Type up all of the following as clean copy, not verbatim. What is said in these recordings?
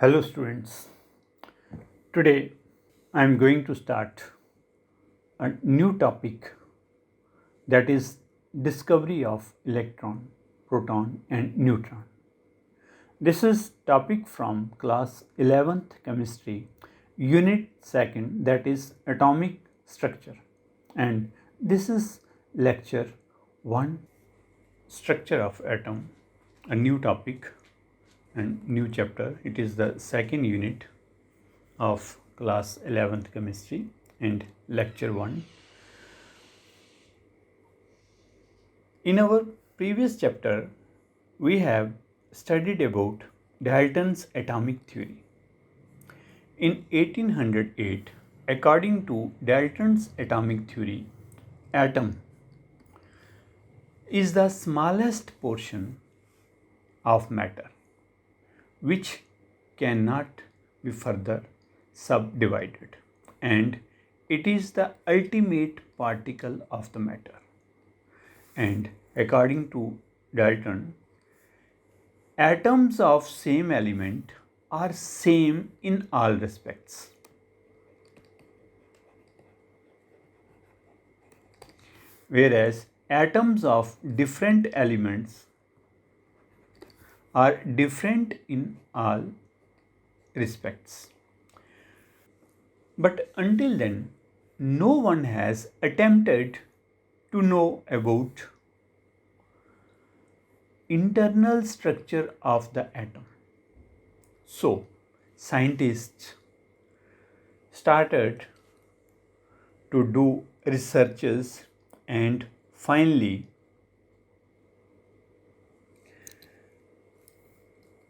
Hello students. Today I am going to start a new topic, that is discovery of electron, proton and neutron. This is topic from class 11th chemistry, unit 2nd, that is atomic structure, and this is lecture 1, structure of atom, a new topic and new chapter. It is the second unit of class 11th chemistry and lecture 1. In our previous chapter, we have studied about Dalton's atomic theory. In 1808, according to Dalton's atomic theory, atom is the smallest portion of matter which cannot be further subdivided, and it is the ultimate particle of the matter. And according to Dalton, atoms of same element are same in all respects. Whereas atoms of different elements are different in all respects. But until then, no one has attempted to know about internal structure of the atom. So, scientists started to do researches, and finally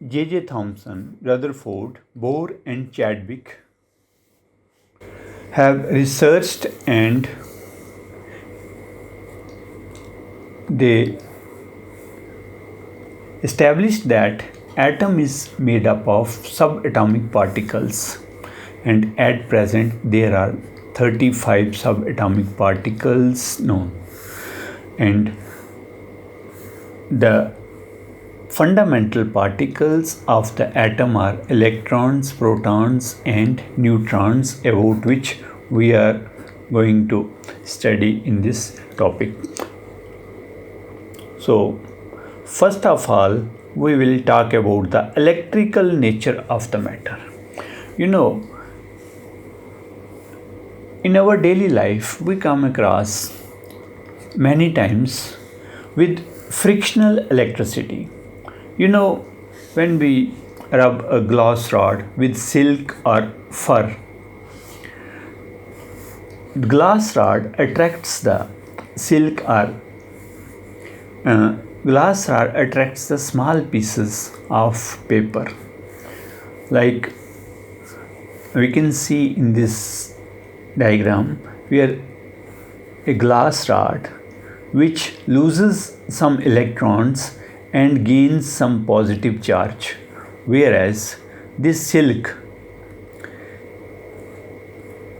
J.J. Thomson, Rutherford, Bohr and Chadwick have researched, and they established that atom is made up of subatomic particles, and at present there are 35 subatomic particles known, and the fundamental particles of the atom are electrons, protons and neutrons, about which we are going to study in this topic. So, first of all, we will talk about the electrical nature of the matter. You know, in our daily life, we come across many times with frictional electricity. You know, when we rub a glass rod with silk or fur, the glass rod attracts the silk or glass rod attracts the small pieces of paper, like we can see in this diagram, where a glass rod which loses some electrons and gains some positive charge, whereas this silk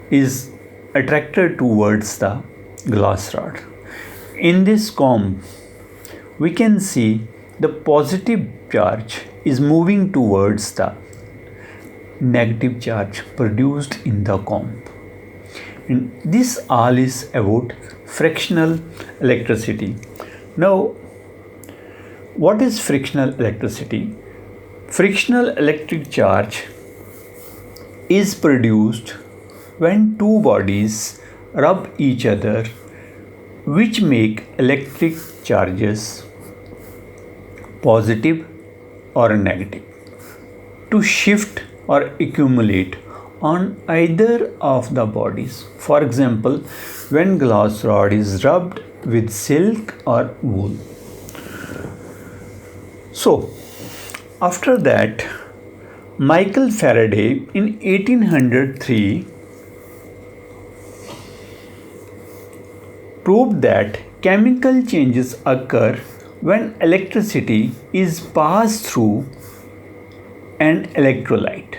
is attracted towards the glass rod. In this comb, we can see the positive charge is moving towards the negative charge produced in the comb. And this all is about frictional electricity. Now, what is frictional electricity? Frictional electric charge is produced when two bodies rub each other, which make electric charges positive or negative to shift or accumulate on either of the bodies. For example, when glass rod is rubbed with silk or wool. So, after that, Michael Faraday in 1803 proved that chemical changes occur when electricity is passed through an electrolyte.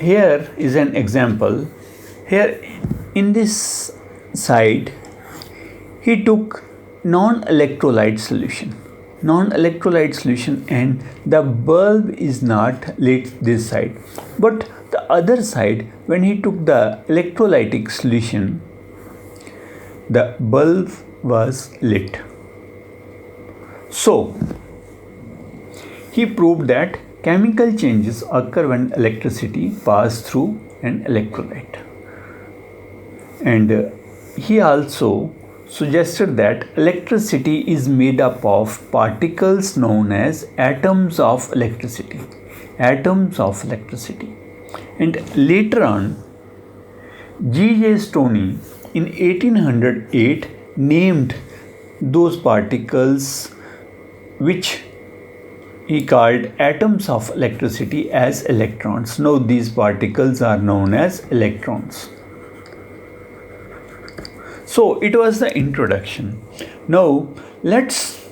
Here is an example. Here in this side, he took non-electrolyte solution. non-electrolyte solution and the bulb is not lit this side, but the other side, when he took the electrolytic solution, the bulb was lit. So he proved that chemical changes occur when electricity passes through an electrolyte. And he also suggested that electricity is made up of particles known as atoms of electricity. Atoms of electricity. And later on, G.J. Stoney in 1808 named those particles which he called atoms of electricity as electrons. Now these particles are known as electrons. So it was the introduction. Now let's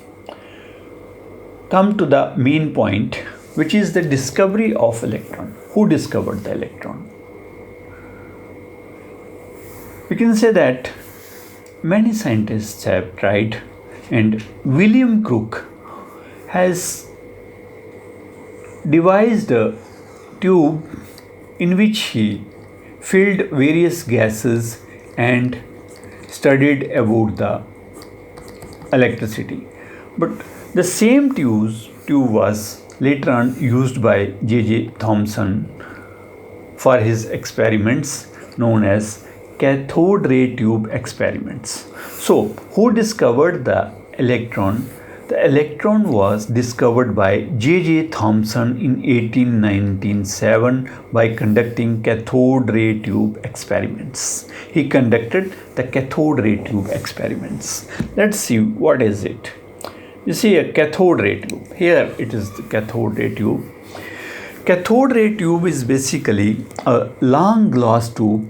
come to the main point, which is the discovery of electron. Who discovered the electron? We can say that many scientists have tried, and William Crook has devised a tube in which he filled various gases and studied about the electricity. But the same tube was later on used by J.J. Thomson for his experiments known as cathode ray tube experiments. So, who discovered the electron? The electron was discovered by J.J. Thomson in 1897 by conducting cathode ray tube experiments. He conducted the cathode ray tube experiments. Let's see what is it. You see a cathode ray tube. Here it is the cathode ray tube. Cathode ray tube is basically a long glass tube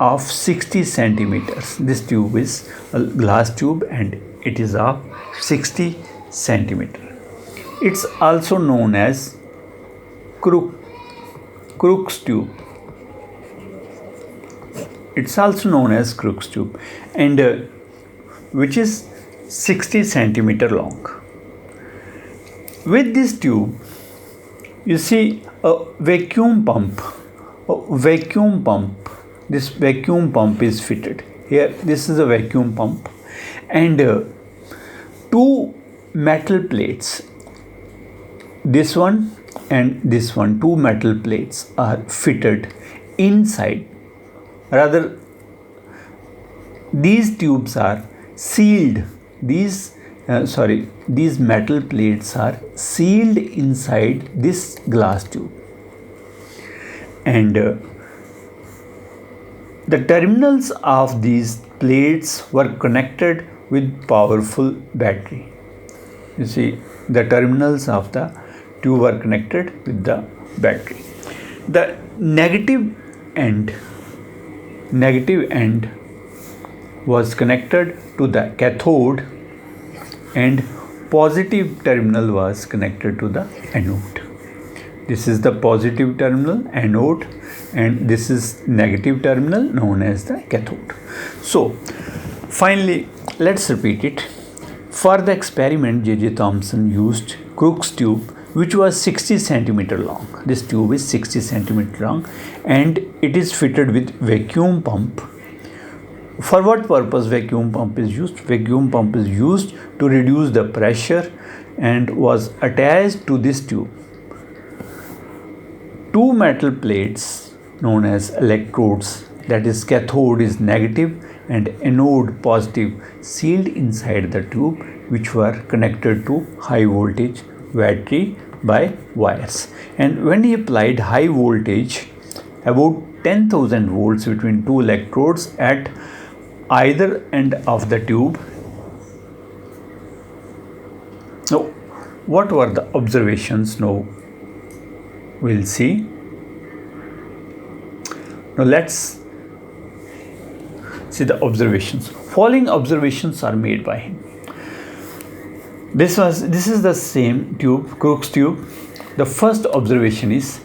of 60 centimeters. This tube is a glass tube and it is of 60 centimeter. It's also known as Crookes tube. It's also known as Crookes tube, and which is 60 centimeter long. With this tube, you see a vacuum pump. This vacuum pump is fitted here. This is a vacuum pump, and two metal plates, this one and this one, two metal plates are fitted inside. Rather, these tubes are sealed. These metal plates are sealed inside this glass tube, and the terminals of these plates were connected with powerful battery. You see, the terminals of the tube were connected with the battery. The negative end was connected to the cathode, and positive terminal was connected to the anode. This is the positive terminal, anode, and this is negative terminal known as the cathode. So finally, let's repeat it. For the experiment, J.J. Thomson used Crookes tube, which was 60 centimeter long. This tube is 60 centimeter long and it is fitted with vacuum pump. For what purpose vacuum pump is used? Vacuum pump is used to reduce the pressure and was attached to this tube. Two metal plates known as electrodes, that is cathode is negative and anode positive, sealed inside the tube, which were connected to high voltage battery by wires. And when he applied high voltage, about 10,000 volts between two electrodes at either end of the tube. Now, what were the observations? Now we'll see. Now let's see the observations. Following observations are made by him. This is the same tube, Crookes tube. The first observation is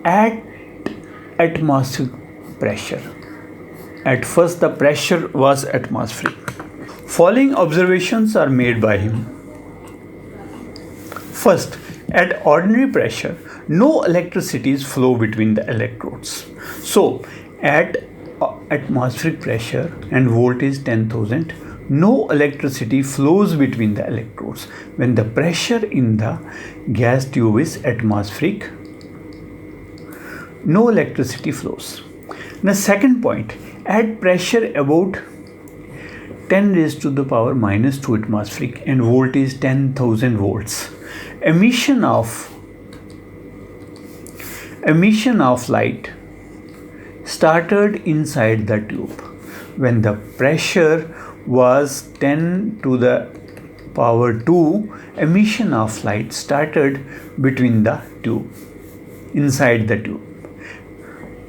at atmospheric pressure. At first the pressure was atmospheric. Following observations are made by him. First, at ordinary pressure, no electricities flow between the electrodes. So at atmospheric pressure and voltage 10,000, no electricity flows between the electrodes. When the pressure in the gas tube is atmospheric, no electricity flows. Now, second point, at pressure about 10 raised to the power minus 2 atmospheric and voltage 10,000 volts, emission of light started inside the tube. When the pressure was 10 to the power 2, emission of light started between the tube, inside the tube.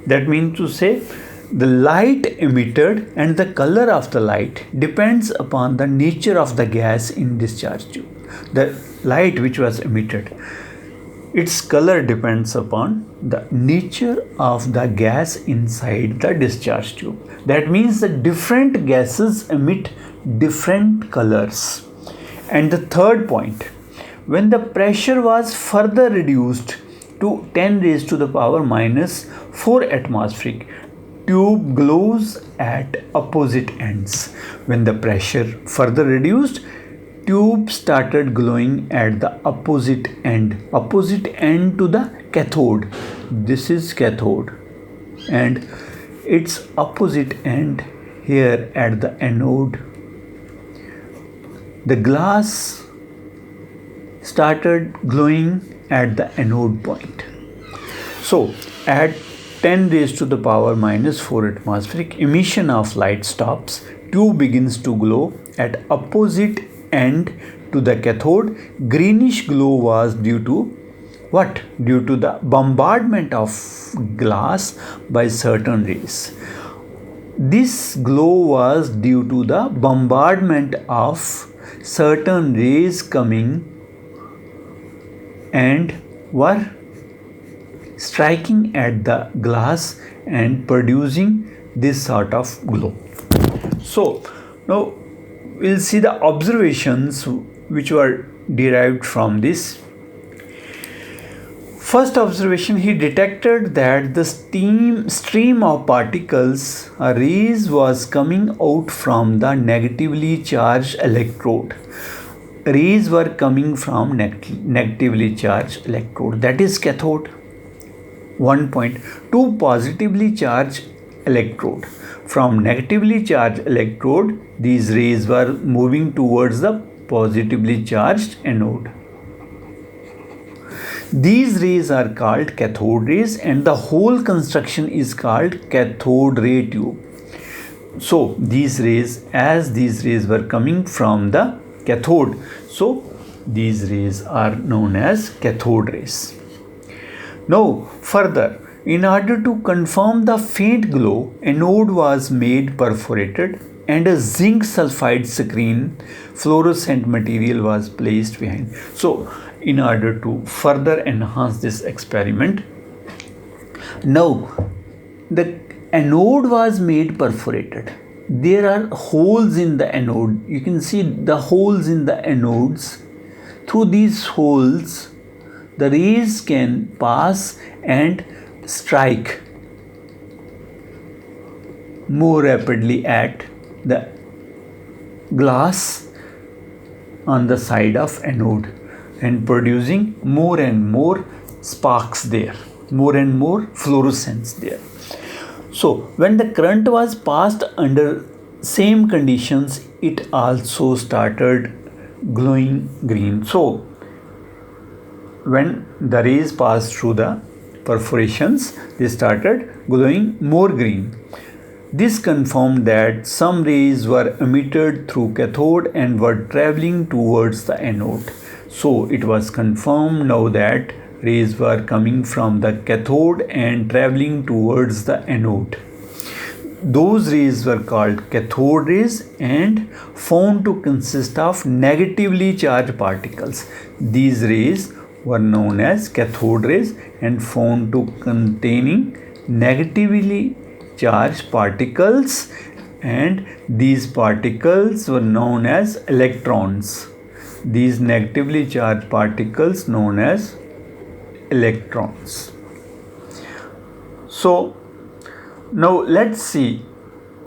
That means to say, the light emitted and the color of the light depends upon the nature of the gas in discharge tube. The light which was emitted, its color depends upon the nature of the gas inside the discharge tube. That means that different gases emit different colors. And the third point, when the pressure was further reduced to 10 raised to the power minus 4 atmospheric, tube glows at opposite ends. When the pressure further reduced, tube started glowing at the opposite end to the cathode. This is cathode, and its opposite end here at the anode. The glass started glowing at the anode point. So at 10 raised to the power minus 4 atmospheric, emission of light stops. Tube begins to glow at opposite end to the cathode. Greenish glow was due to what? Due to the bombardment of glass by certain rays. This glow was due to the bombardment of certain rays coming and were striking at the glass and producing this sort of glow. So now we'll see the observations which were derived from this. First observation, he detected that the stream of particles, rays, was coming out from the negatively charged electrode. Rays were coming from negatively charged electrode, that is cathode. 1 point. To positively charged electrode. From negatively charged electrode, these rays were moving towards the positively charged anode. These rays are called cathode rays, and the whole construction is called cathode ray tube. So these rays, as these rays were coming from the cathode, so these rays are known as cathode rays. Now further, in order to confirm the faint glow, anode was made perforated and a zinc sulfide screen fluorescent material was placed behind. So in order to further enhance this experiment, now the anode was made perforated. There are holes in the anode. You can see the holes in the anodes. Through these holes, the rays can pass and strike more rapidly at the glass on the side of anode and producing more and more sparks there, more and more fluorescence there. So when the current was passed under same conditions, it also started glowing green. So when the rays passed through the perforations, they started glowing more green. This confirmed that some rays were emitted through cathode and were traveling towards the anode. So it was confirmed now that rays were coming from the cathode and traveling towards the anode. Those rays were called cathode rays and found to consist of negatively charged particles. These rays were known as cathode rays and found to containing negatively charged particles, and these particles were known as electrons. these negatively charged particles known as electrons. So now let's see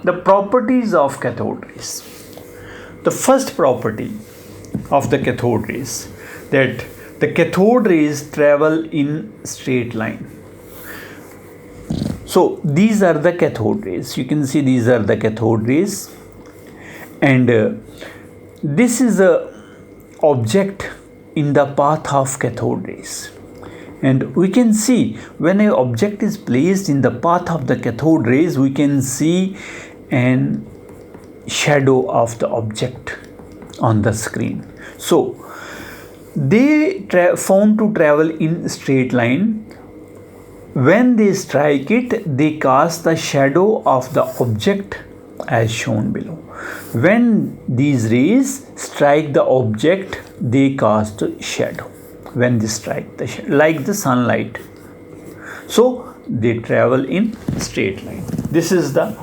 the properties of cathode rays. The first property of the cathode rays, that the cathode rays travel in straight line. So these are the cathode rays. You can see these are the cathode rays, and this is a object in the path of cathode rays. And we can see when an object is placed in the path of the cathode rays, we can see an shadow of the object on the screen. So they found to travel in straight line. When they strike it, they cast the shadow of the object as shown below. When these rays strike the object, they cast a shadow. When they strike the shadow, like the sunlight. So they travel in straight line. This is the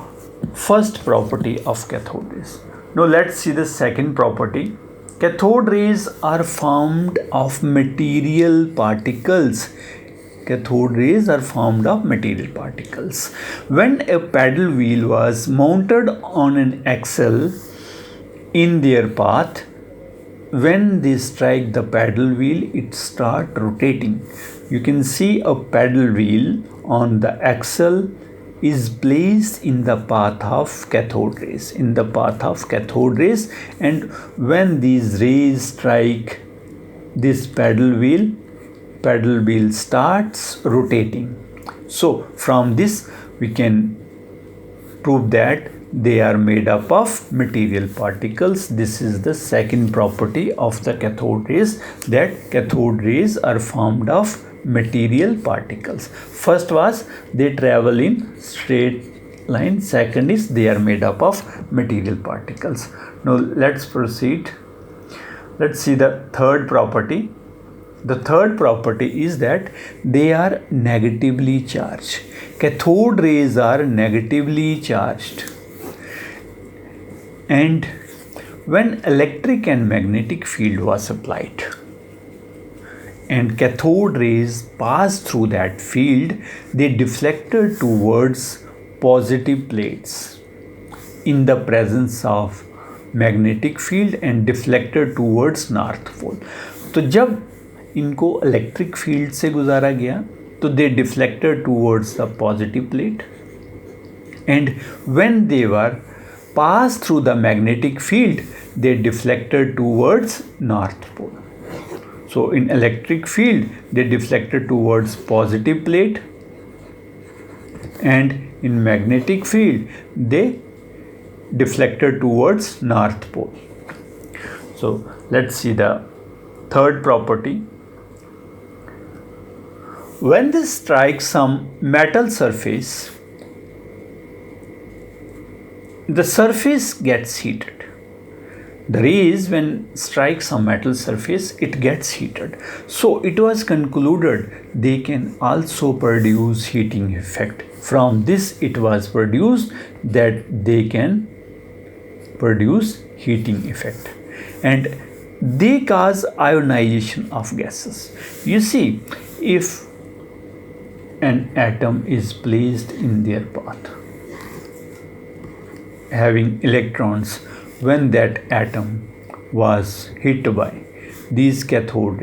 first property of cathode rays. Now let's see the second property. Cathode rays are formed of material particles. Cathode rays are formed of material particles. When a paddle wheel was mounted on an axle in their path, when they strike the paddle wheel, it starts rotating. You can see a paddle wheel on the axle is placed in the path of cathode rays, and when these rays strike this paddle wheel starts rotating. So from this we can prove that they are made up of material particles. This is the second property of the cathode rays, that cathode rays are formed of material particles. First was they travel in straight line. Second is they are made up of material particles. Now let's proceed. Let's see the third property. The third property is that they are negatively charged. Cathode rays are negatively charged. And when electric and magnetic field was applied and cathode rays passed through that field, they deflected towards positive plates in the presence of magnetic field and deflected towards north pole. तो जब इनको electric field से गुजारा गया तो they deflected towards the positive plate, and when they were pass through the magnetic field they deflected towards north pole. So in electric field they deflected towards positive plate, and in magnetic field they deflected towards north pole. So let's see the third property. When they strike some metal surface, the surface gets heated. The rays, when strike some metal surface, it gets heated. So it was concluded they can also produce heating effect. From this it was produced that they can produce heating effect, and they cause ionization of gases. You see, if an atom is placed in their path having electrons, when that atom was hit by these cathode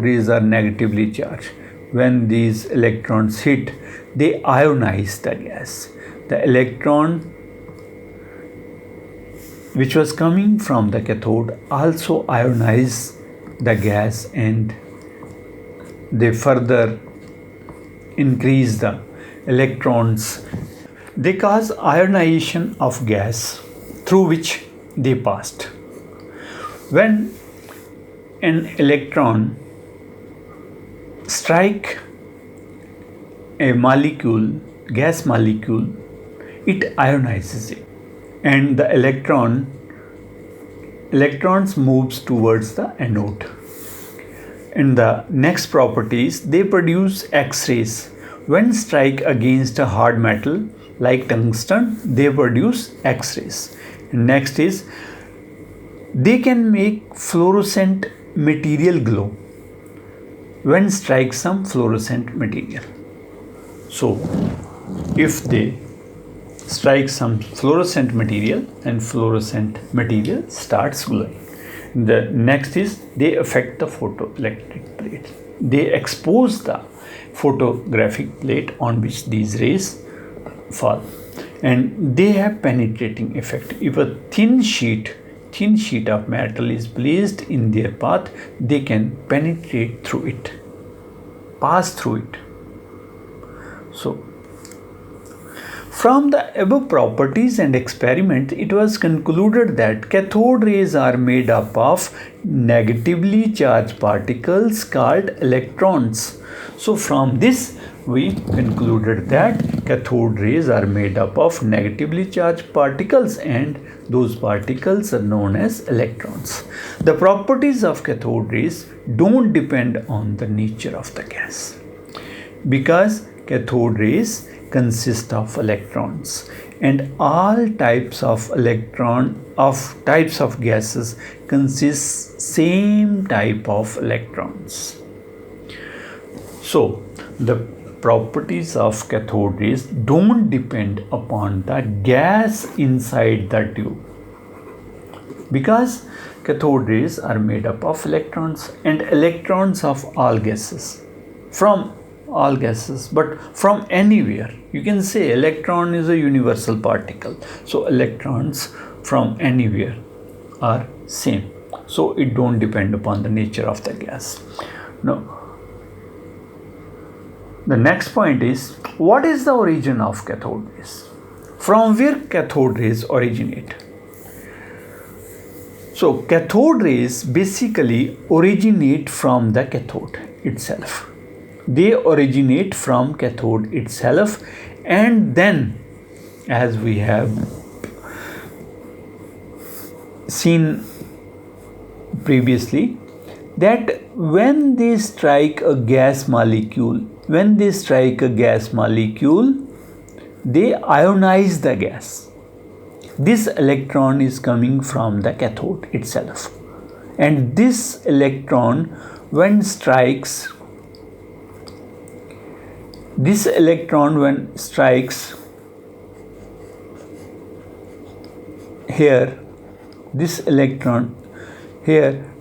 rays are negatively charged. When these electrons hit, they ionize the gas. The electron which was coming from the cathode also ionize the gas, and they further increase the electrons. They cause ionization of gas through which they passed. When an electron strike a molecule, gas molecule, it ionizes it, and the electrons moves towards the anode. And the next properties, they produce X-rays. When strike against a hard metal like tungsten, they produce X-rays. Next is They can make fluorescent material glow when strike some fluorescent material. So if they strike some fluorescent material and fluorescent material starts glowing. The next is they affect the photoelectric plate. They expose the photographic plate on which these rays fall, and they have penetrating effect. If a thin sheet of metal is placed in their path, they can penetrate through it, pass through it. So from the above properties and experiments, it was concluded that cathode rays are made up of negatively charged particles called electrons. So from this we concluded that cathode rays are made up of negatively charged particles, and those particles are known as electrons. The properties of cathode rays don't depend on the nature of the gas, because cathode rays consist of electrons, and all types of gases consist same type of electrons. So the properties of cathode rays don't depend upon the gas inside the tube, because cathode rays are made up of electrons, and electrons of all gases, but from anywhere. You can say electron is a universal particle, so electrons from anywhere are same, so it don't depend upon the nature of the gas. Now the next point is, what is the origin of cathode rays? From where cathode rays originate? So cathode rays basically originate from the cathode itself. They originate from cathode itself, and then, as we have seen previously, that when they strike a gas molecule, they ionize the gas. This electron is coming from the cathode itself, and this electron when strikes here,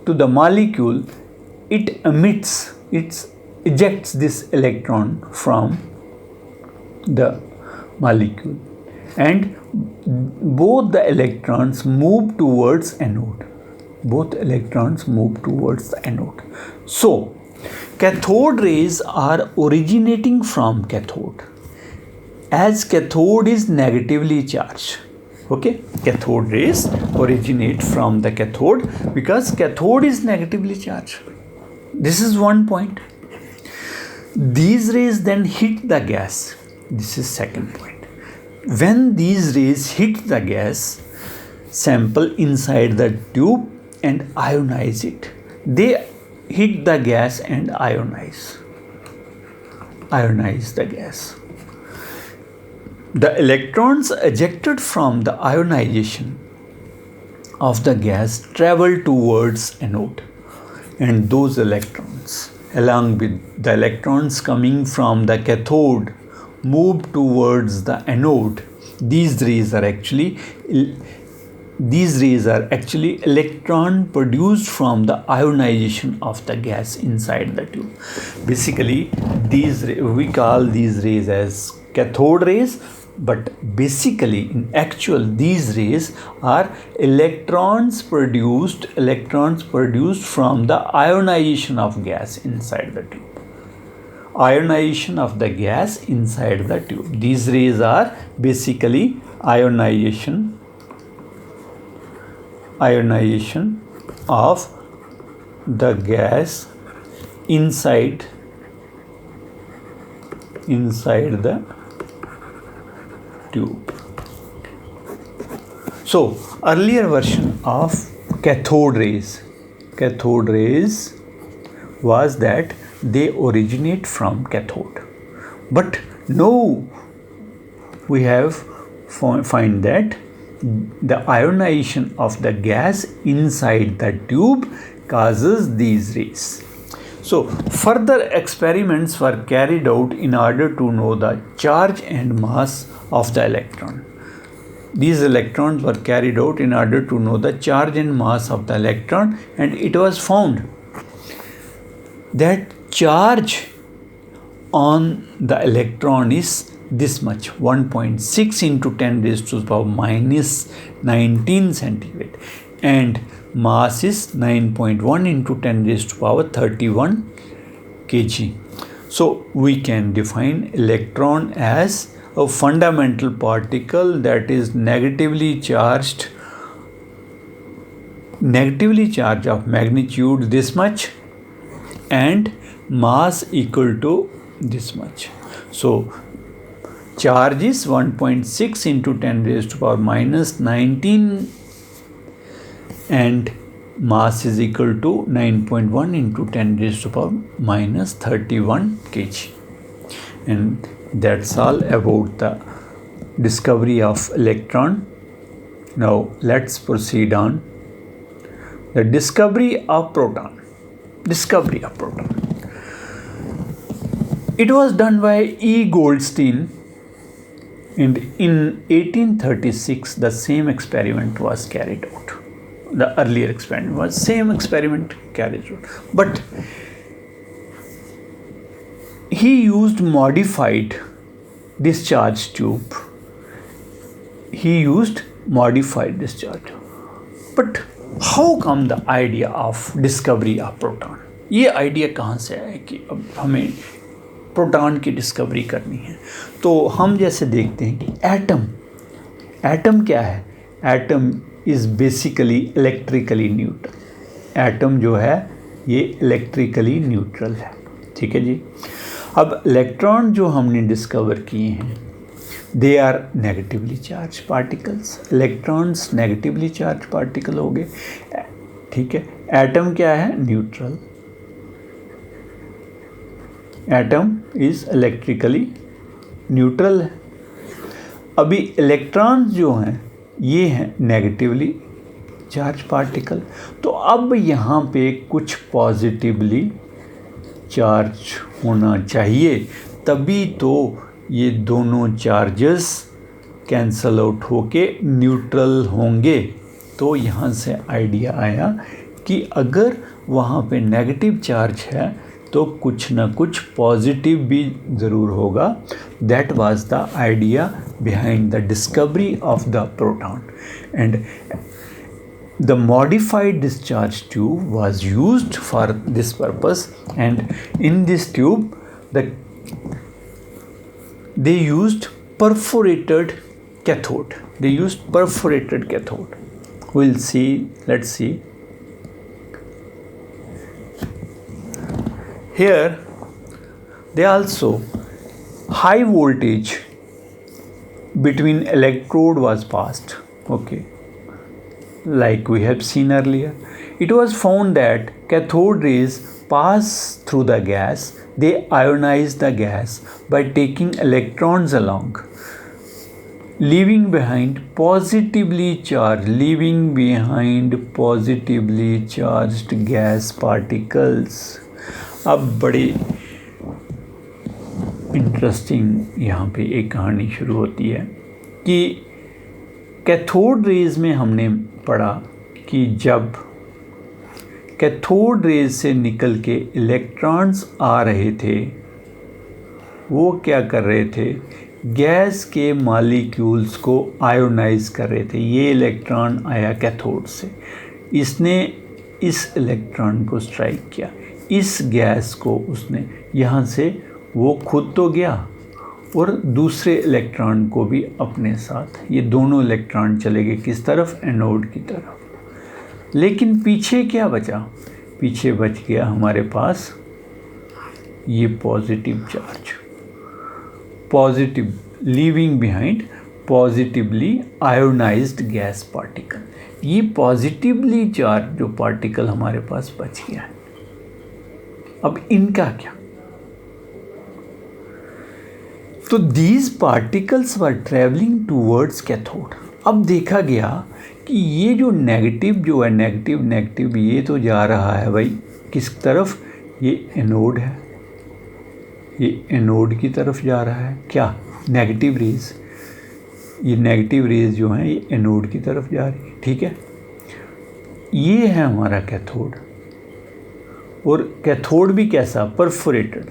to the molecule, it ejects this electron from the molecule, and both the electrons move towards anode. So cathode rays are originating from cathode, as cathode is negatively charged. Okay, cathode rays originate from the cathode because cathode is negatively charged. This is one point. These rays then hit the gas. This is second point. When these rays hit the gas sample inside the tube and ionize it, they hit the gas and ionize the gas. The electrons ejected from the ionization of the gas travel towards anode, and those electrons, along with the electrons coming from the cathode, move towards the anode. These rays are actually electron produced from the ionization of the gas inside the tube. Basically, we call these rays as cathode rays, but basically in actual these rays are electrons produced from the ionization of gas inside the tube. These rays are basically ionization of the gas inside the tube. So earlier version of cathode rays was that they originate from cathode, but now we have find that the ionization of the gas inside the tube causes these rays. So further experiments were carried out in order to know the charge and mass of the electron. These electrons were carried out in order to know the charge and mass of the electron, and it was found that charge on the electron is this much, 1.6 into 10 raised to the power minus 19 centigrade, and mass is 9.1 into 10 raised to the power 31 kg. So we can define electron as a fundamental particle that is negatively charged of magnitude this much and mass equal to this much. So charge is 1.6 into 10 raised to power minus 19 and mass is equal to 9.1 into 10 raised to power minus 31 kg. And that's all about the discovery of electron. Now let's proceed on the discovery of proton. It was done by E. Goldstein, and in 1836 the same experiment was carried out. The earlier experiment was same experiment carried out, but he used modified discharge tube. But how come the idea of discovery of proton? ये idea कहाँ से आया कि अब हमें proton की discovery करनी है? तो हम जैसे देखते हैं कि एटम क्या है? Atom is basically electrically neutral. Atom जो है ये इलेक्ट्रिकली न्यूट्रल है, ठीक है जी। अब इलेक्ट्रॉन जो हमने डिस्कवर किए हैं, they are negatively charged particles. Electrons negatively charged particle हो गए, ठीक है। एटम क्या है? Neutral. Atom is electrically neutral है। अभी इलेक्ट्रॉन्स जो हैं ये हैं नेगेटिवली चार्ज पार्टिकल। तो अब यहाँ पे कुछ पॉजिटिवली चार्ज होना चाहिए, तभी तो ये दोनों चार्जेस कैंसल आउट होके न्यूट्रल होंगे। तो यहाँ से आइडिया आया कि अगर वहाँ पे नेगेटिव चार्ज है तो कुछ ना कुछ पॉजिटिव भी ज़रूर होगा। That was the idea behind the discovery of the proton, and the modified discharge tube was used for this purpose, and in this tube they used perforated cathode. We'll see, let's see. Here they also high voltage between electrode was passed, okay, like we have seen earlier. It was found that cathode rays pass through the gas. They ionize the gas by taking electrons along, leaving behind positively charged gas particles. अब बड़ी interesting यहाँ पे एक कहानी शुरू होती है कि कैथोड रेज में हमने पढ़ा कि जब कैथोड रेज से निकल के इलेक्ट्रॉन्स आ रहे थे, वो क्या कर रहे थे? गैस के मॉलिक्यूल्स को आयोनाइज कर रहे थे। ये इलेक्ट्रॉन आया कैथोड से, इसने इस इलेक्ट्रॉन को स्ट्राइक किया, इस गैस को उसने यहाँ से, वो खुद तो गया और दूसरे इलेक्ट्रॉन को भी अपने साथ, ये दोनों इलेक्ट्रॉन चले गए किस तरफ? एनोड की तरफ। लेकिन पीछे क्या बचा? पीछे बच गया हमारे पास ये positive charge, leaving behind positively ionised gas particle. ये पॉजिटिवली चार्ज जो पार्टिकल हमारे पास बच गया है, अब इनका क्या? तो these particles were traveling towards cathode. अब देखा गया कि ये जो नेगेटिव जो है, नेगेटिव ये तो जा रहा है भाई किस तरफ, ये एनोड है, ये एनोड की तरफ जा रहा है क्या, नेगेटिव रेज, ये नेगेटिव रेज जो हैं ये एनोड की तरफ जा रही है, ठीक है। ये है हमारा कैथोड, और कैथोड भी कैसा, perforated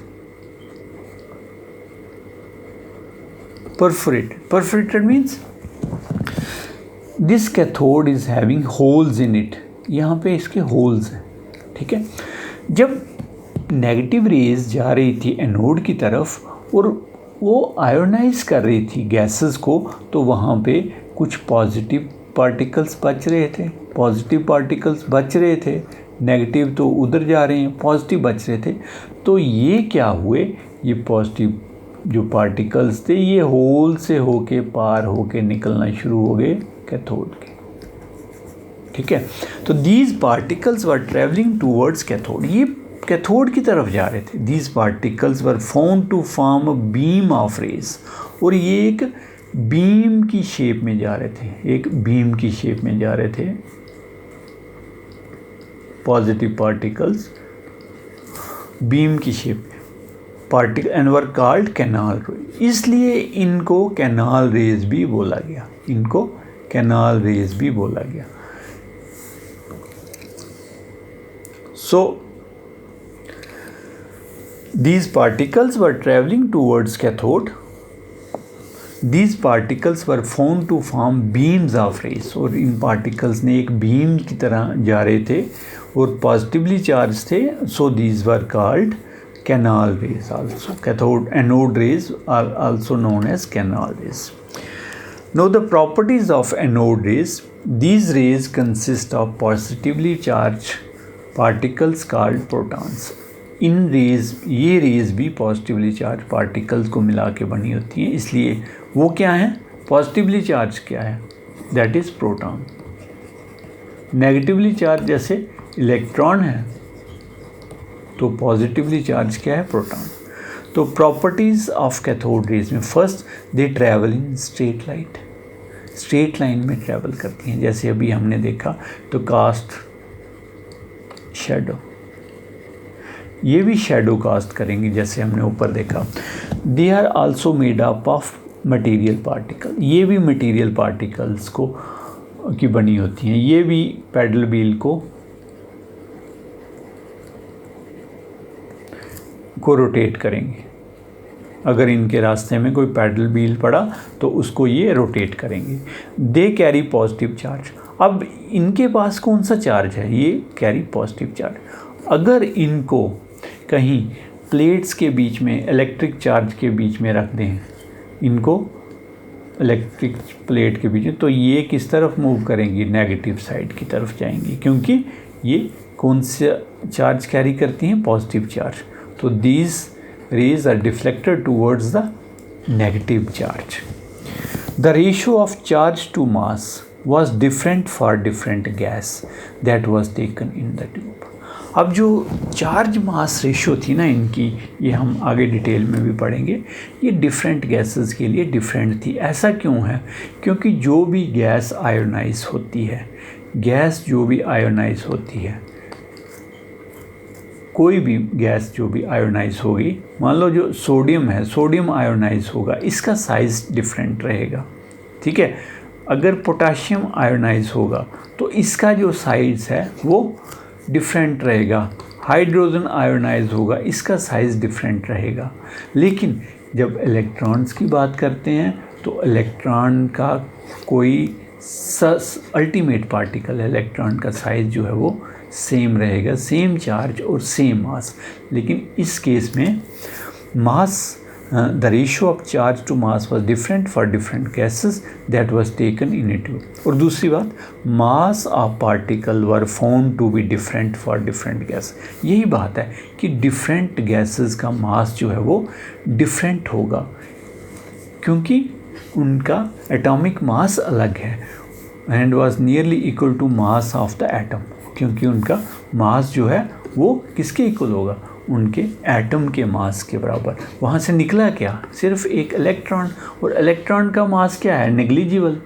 means this cathode is having holes in it, यहाँ पे इसके होल्स हैं, ठीक है। जब नेगेटिव रेज जा रही थी एनोड की तरफ और वो आयोनाइज कर रही थी गैसेस को, तो वहाँ पे कुछ पॉजिटिव पार्टिकल्स बच रहे थे, नेगेटिव तो उधर जा रहे हैं, पॉजिटिव बच रहे थे। तो ये क्या हुए, ये पॉजिटिव जो पार्टिकल्स थे ये होल से होके पार होके निकलना शुरू हो गए कैथोड के, ठीक है। तो these particles were travelling towards cathode, ये कैथोड की तरफ जा रहे थे। These particles were found to form a beam of rays, और ये एक बीम की शेप में जा रहे थे, पॉजिटिव पार्टिकल्स बीम की shape particle and were called canal raise, इसलिए इनको कैनाल रेज भी बोला गया, So these particles were traveling towards cathode. These particles were found to form beams of rays, और इन particles ने एक बीम की तरह जा रहे थे और पॉजिटिवली चार्ज थे, so these were called canal rays also. Cathode anode rays are also known as canal rays. Now the properties of anode rays, these rays consist of positively charged particles called protons. इन rays, ये rays भी positively charged particles को मिला के बनी होती हैं, इसलिए वो क्या है, पॉजिटिवली चार्ज क्या है, that is proton. Negatively charge जैसे इलेक्ट्रॉन है, तो पॉजिटिवली चार्ज क्या है, प्रोटॉन। तो प्रॉपर्टीज़ ऑफ कैथोड रेज में first, they travel in straight line में ट्रैवल करती हैं, जैसे अभी हमने देखा तो कास्ट शैडो, ये भी शैडो कास्ट करेंगे जैसे हमने ऊपर देखा। They are also made up of material particle, ये भी मटेरियल पार्टिकल्स की बनी होती हैं, ये भी पैडल व्हील को रोटेट करेंगे। अगर इनके रास्ते में कोई पैडल व्हील पड़ा तो उसको ये रोटेट करेंगे। दे कैरी पॉजिटिव चार्ज, अब इनके पास कौन सा चार्ज है, ये कैरी पॉजिटिव चार्ज। अगर इनको कहीं प्लेट्स के बीच में, इलेक्ट्रिक चार्ज के बीच में रख दें, इनको इलेक्ट्रिक प्लेट के बीच में, तो ये किस तरफ मूव करेंगी, नेगेटिव साइड की तरफ जाएंगी, क्योंकि ये कौन सा चार्ज कैरी करती हैं, पॉजिटिव चार्ज। तो these rays are deflected towards the negative charge. The ratio of charge to mass was different for different gas that was taken in the tube. अब जो चार्ज मास रेशियो थी ना इनकी, ये हम आगे डिटेल में भी पढ़ेंगे, ये डिफरेंट गैसेस के लिए डिफरेंट थी। ऐसा क्यों है, क्योंकि जो भी गैस आयोनाइज होती है, कोई भी गैस जो भी आयोनाइज होगी, मान लो जो सोडियम है, सोडियम आयोनाइज होगा, इसका साइज़ डिफरेंट रहेगा, ठीक है। अगर पोटाशियम आयोनाइज होगा तो इसका जो साइज़ है वो डिफरेंट रहेगा। हाइड्रोजन आयोनाइज होगा, इसका साइज़ डिफरेंट रहेगा। लेकिन जब इलेक्ट्रॉन्स की बात करते हैं तो इलेक्ट्रॉन का कोई अल्टीमेट पार्टिकल, इलेक्ट्रॉन का साइज़ जो है वो सेम रहेगा, सेम चार्ज और सेम मास। लेकिन इस केस में मास, the ratio of charge to mass was different for different gases that was taken in a tube. और दूसरी बात, mass of particle were found to be different for different gas. यही बात है कि different gases का mass जो है वो different होगा, क्योंकि उनका atomic mass अलग है, and was nearly equal to mass of the atom. क्योंकि उनका mass जो है वो किसके इक्वल होगा, उनके एटम के मास के बराबर। वहाँ से निकला क्या, सिर्फ एक इलेक्ट्रॉन, और इलेक्ट्रॉन का मास क्या है, नेग्लिजिबल।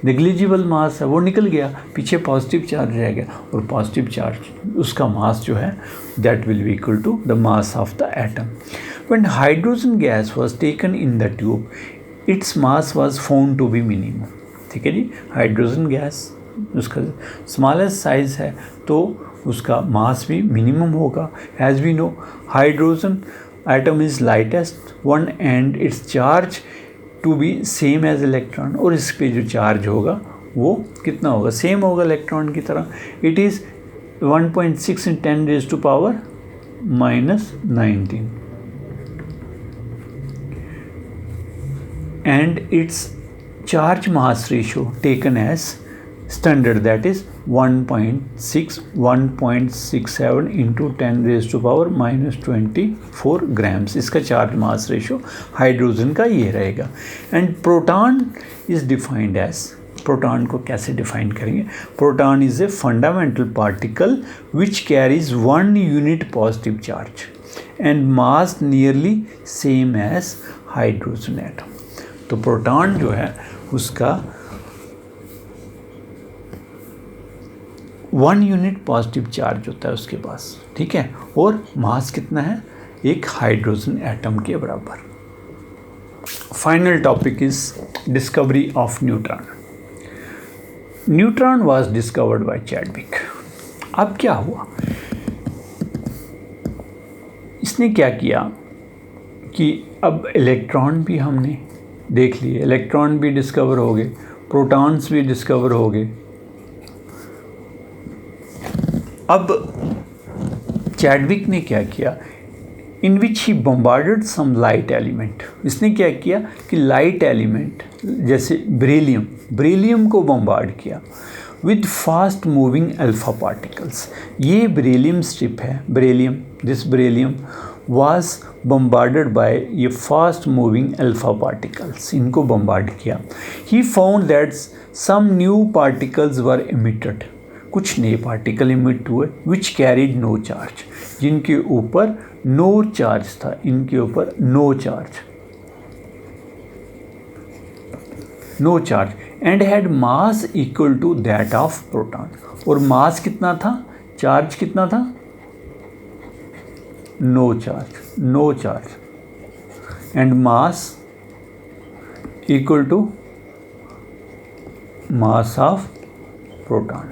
नेग्लिजिबल मास है वो निकल गया, पीछे पॉजिटिव चार्ज रह गया, और पॉजिटिव चार्ज उसका मास जो है that will be equal to the mass of the atom. When hydrogen gas was taken in the tube its mass was found to be minimum. ठीक है जी, हाइड्रोजन गैस उसका स्मॉलेस्ट साइज है तो उसका मास भी मिनिमम होगा। As we know hydrogen atom is lightest one and its charge to be same as electron, और इस पे जो चार्ज होगा वो कितना होगा, सेम होगा इलेक्ट्रॉन की तरह। It is 1.6 × 10⁻⁻⁹ and its charge mass ratio taken as standard, that is 1.67 into 10⁻⁻24 grams। इसका चार्ज मास रेशो हाइड्रोजन का ये रहेगा। And proton is defined as, proton को कैसे डिफाइन करेंगे, proton is a fundamental particle which carries 1 unit positive charge and mass nearly same as hydrogen atom. तो proton जो है उसका 1 यूनिट पॉजिटिव चार्ज होता है उसके पास, ठीक है, और मास कितना है, एक हाइड्रोजन एटम के बराबर। Final topic is discovery of neutron. Neutron was discovered by Chadwick. अब क्या हुआ, इसने क्या किया कि अब इलेक्ट्रॉन भी हमने देख लिए, इलेक्ट्रॉन भी डिस्कवर हो गए, प्रोटॉन्स भी डिस्कवर हो गए। अब चैडविक ने क्या किया, इन विच ही बम्बार्डेड सम लाइट एलिमेंट। इसने क्या किया कि लाइट एलिमेंट जैसे बेरिलियम को बम्बार्ड किया with fast moving alpha particles. ये बेरिलियम स्ट्रिप है, this beryllium was bombarded by ये fast moving alpha particles, इनको bombard किया। He found that some new particles were emitted, कुछ नए पार्टिकल इमिट हुए which carried no charge, जिनके ऊपर no charge था, इनके ऊपर no charge and had mass equal to that of proton। और मास कितना था, चार्ज कितना था, no charge and mass equal to mass of proton।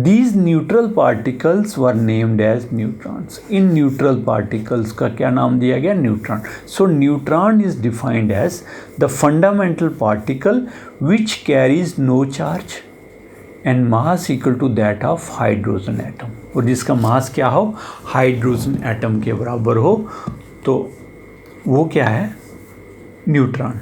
These neutral particles were named as neutrons। In neutral particles का क्या नाम दिया गया, neutron. So neutron is defined as the fundamental particle which carries no charge and mass equal to that of hydrogen atom, और जिसका मास क्या हो, hydrogen atom के बराबर हो, तो वो क्या है, न्यूट्रॉन।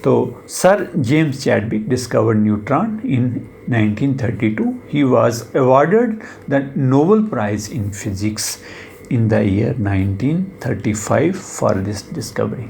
तो sir James Chadwick discovered neutron in 1932। He was awarded the Nobel prize in physics in the year 1935 for this discovery।